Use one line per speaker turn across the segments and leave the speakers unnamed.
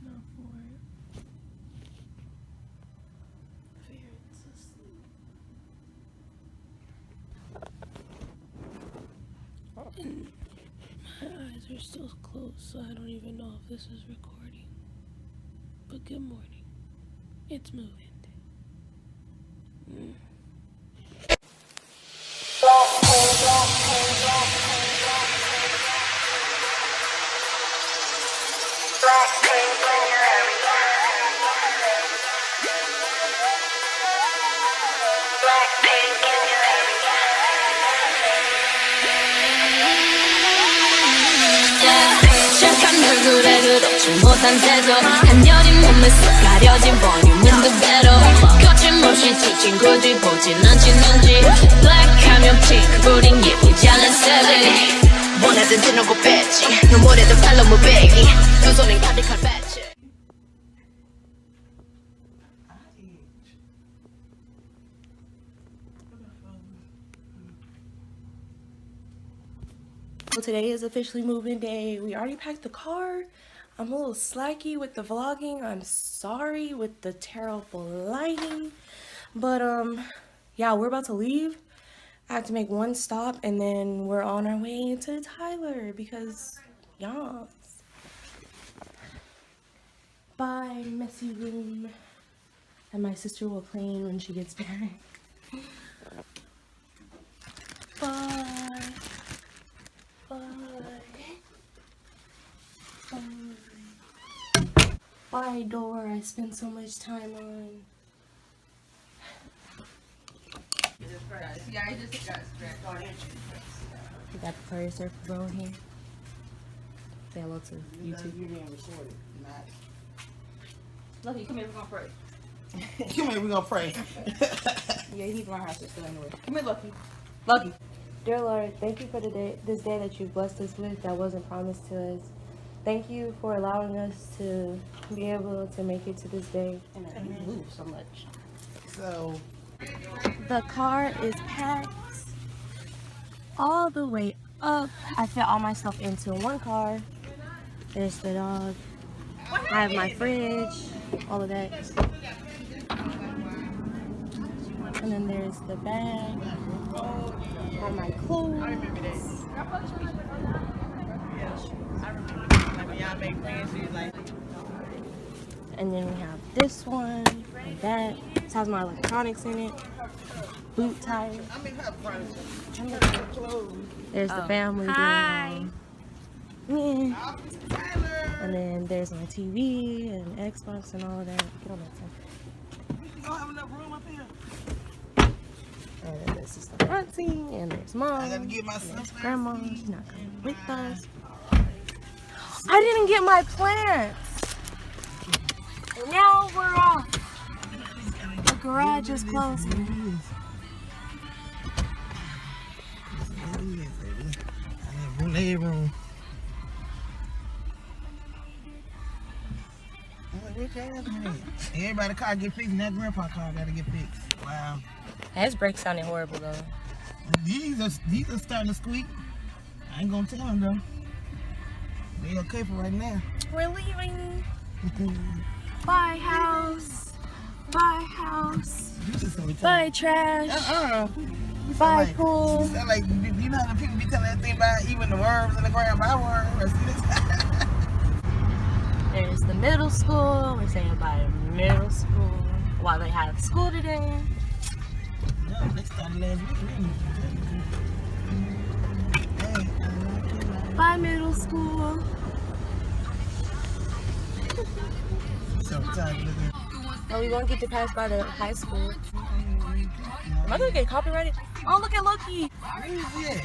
not for it. Fear's asleep. And my eyes are still closed, so I don't even know if this is recording. But good morning. It's moving.
얼굴에 그렇지 못한 태도 한여린 몸에서 가려진 볼륨은 그대로 거침없이 지친 굳이 보진 않지 눈치 블랙하면 핑크 우린 예쁘지 않은 세대 원하던 대놓고 뺐지 눈물에도 팔로 무배기 두 손엔 가득한 배치.
Well, today is officially moving day. We already packed the car. I'm a little slacky with the vlogging. I'm sorry with the terrible lighting. But yeah, we're about to leave. I have to make one stop and then we're on our way to Tyler because yes. Bye, messy room. And my sister will clean when she gets back. Bye. Bye, door I spent so much time on. We got the Prairie Surf Bro in here. Say hello to YouTube.
You're being recorded, not.
Lucky, come here, we're gonna pray.
Come here, we're gonna pray.
Yeah, you need to learn how to sit still anyway. Come here, Lucky. Lucky.
Dear Lord, thank you for this day that you blessed us with that wasn't promised to us. Thank you for allowing us to be able to make it to this day.
And you move so much.
So,
The car is packed all the way up. I fit all my stuff into one car. There's the dog. I have my fridge, all of that. And then there's the bag. All my clothes. And then we have this one and that. This has my electronics in it. Boot tires. There's the family.
Hi.
Doing, and then there's my TV and Xbox and all of that. Get on that side.
you don't have enough room up here.
And then this is the auntie, and there's mom.
I gotta get my
and there's
stuff.
grandma. She's not coming with us. I didn't get my plants. And now we're off. The garage is closing.
Room. Everybody car get fixed, and that grandpa car gotta get fixed. Wow.
His brakes sounded horrible though.
These are starting to squeak. I ain't gonna tell them though. They okay for right now.
We're leaving. Bye house. Bye house. Bye trash. Bye pool.
You sound like, you know how the people be telling that thing about even the worms in the ground by worms.
There's the middle school. We're saying bye to middle school while they have school today.
No, they started last week. Hey,
Bye middle school.
so tired looking.
Oh, we won't get to pass by the high school. Am I gonna get copyrighted? Oh, look at Loki.
Where is he at?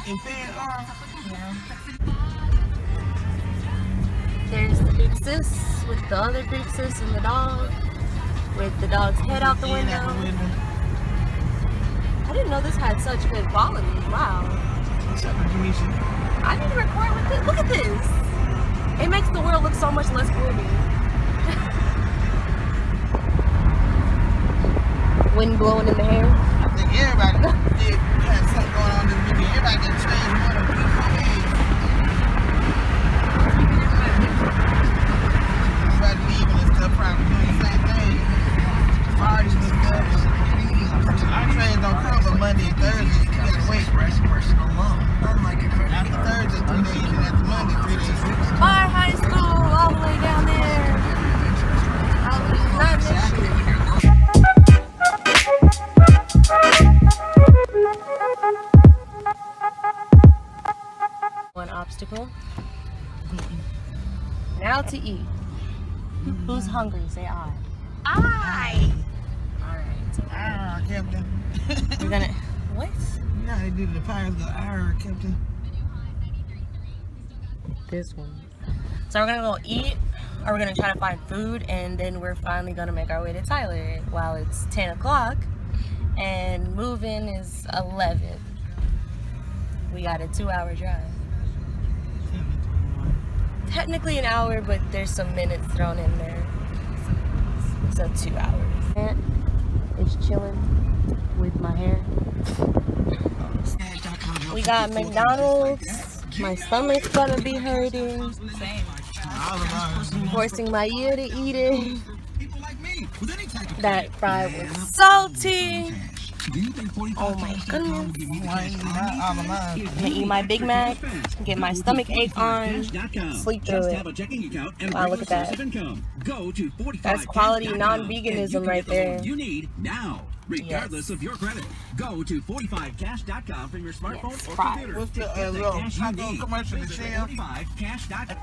In Fan
Yeah. There's the big sis with the other big sis and the dog, with the dog's head out the window. I didn't know this had such good quality. Wow.
What's up, Jamisha?
I need to record with it. Look at this. It makes the world look so much less gloomy. Wind blowing in the hair.
I think everybody had something going on this weekend. Everybody got changed more than people.
people. Now to eat. Who's hungry? Say I. I. All right.
Ah, Captain.
We're gonna. What?
You know how they do the pirates go, ah, Captain.
This one. So we're gonna go eat, or we're gonna try to find food, and then we're finally gonna make our way to Tyler while it's 10 o'clock, and move-in is 11. We got a 2-hour drive. Technically an hour, but there's some minutes thrown in there. So 2 hours. Aunt is chilling with my hair. We got McDonald's. My stomach's gonna be hurting. Forcing my ear to eat it. That fry was salty. Oh my goodness. I'm gonna eat my Big Mac, get my stomach ache on, sleep through it. Wow, look at that. That's quality non-veganism right there.
You need now, regardless of your credit. Go to 45cash.com from your smartphone
Yes,
or
fries.
computer.
What's the
Get the
little
cash you
taco
need.
commercial, the
Visit
shell?
45cash.com.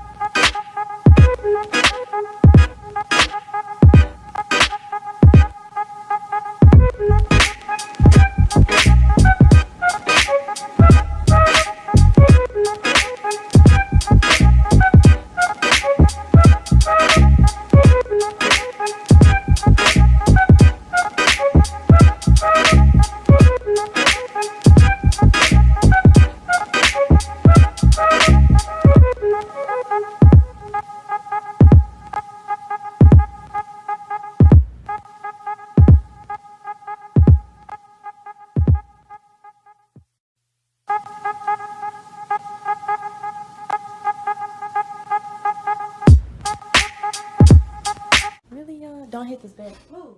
Really, don't hit this bed. Whoa.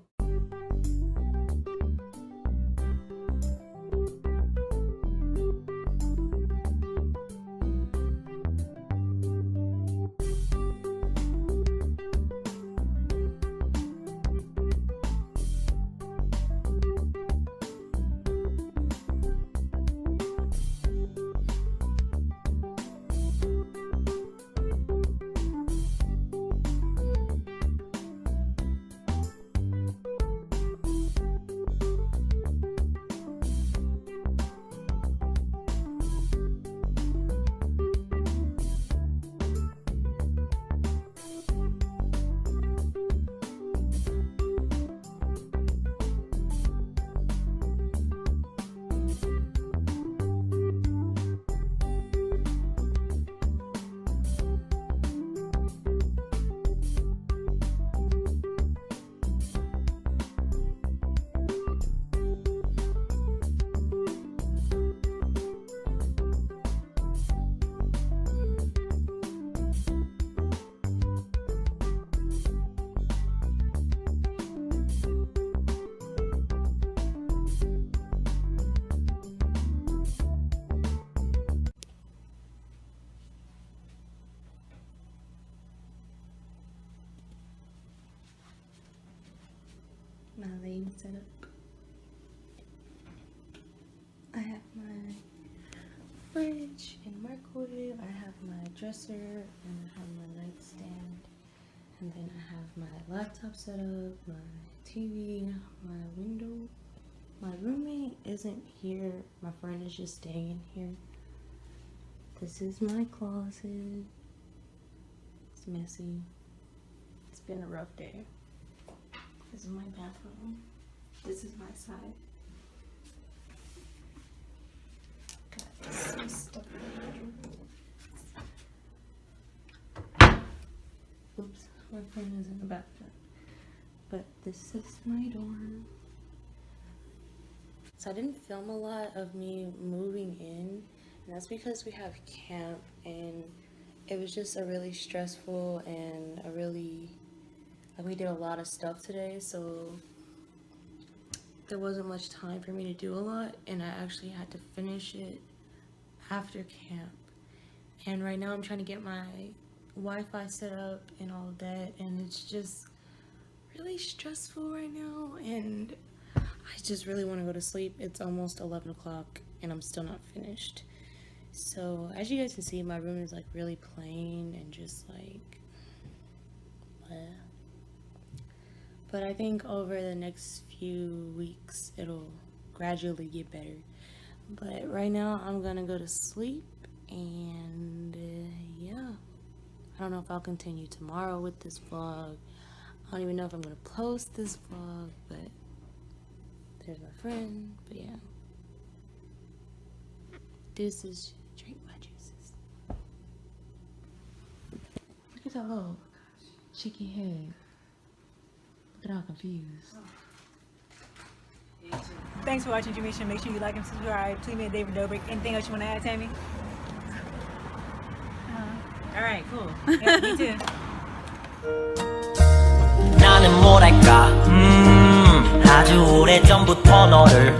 My laying setup. I have my fridge and microwave. I have my dresser and I have my nightstand. And then I have my laptop set up, my TV, my window. My roommate isn't here. My friend is just staying in here. This is my closet. It's messy. It's been a rough day. This is my bathroom. This is my side. Got some stuff in the bedroom. Oops, my phone is in the bathroom. But this is my dorm. So I didn't film a lot of me moving in, and that's because we have camp, and it was just a really stressful and we did a lot of stuff today, so there wasn't much time for me to do a lot, and I actually had to finish it after camp. And right now I'm trying to get my Wi-Fi set up and all of that, and it's just really stressful right now, and I just really want to go to sleep. It's almost 11 o'clock and I'm still not finished. So as you guys can see, my room is like really plain and just like bleh. But I think over the next few weeks it'll gradually get better. But right now I'm gonna go to sleep, and yeah, I don't know if I'll continue tomorrow with this vlog. I don't even know if I'm gonna post this vlog, but there's my friend. But yeah, deuces. Drink my juices. Look at that little chicken head. Look at all confused.
Thanks for watching, Jamisha. Make sure you like and subscribe. Tweet me at David Dobrik. Anything else you want to add, Tammy? All right, cool. Yeah, me too.
나는 뭐랄까 아주 오래전부터 너를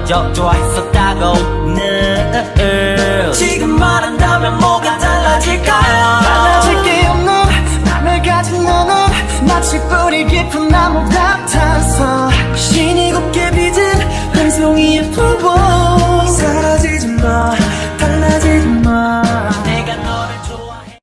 좋아했었다고 늘 지금 말한다면 뭐가 달라질까요 달라질 게 없는 맘을 가진 너는 마치 뿌리 깊은 나무 같아서 신이 곱게 빚은 별송이의 풀보 사라지지 마 달라지지 마 내가 너를 좋아해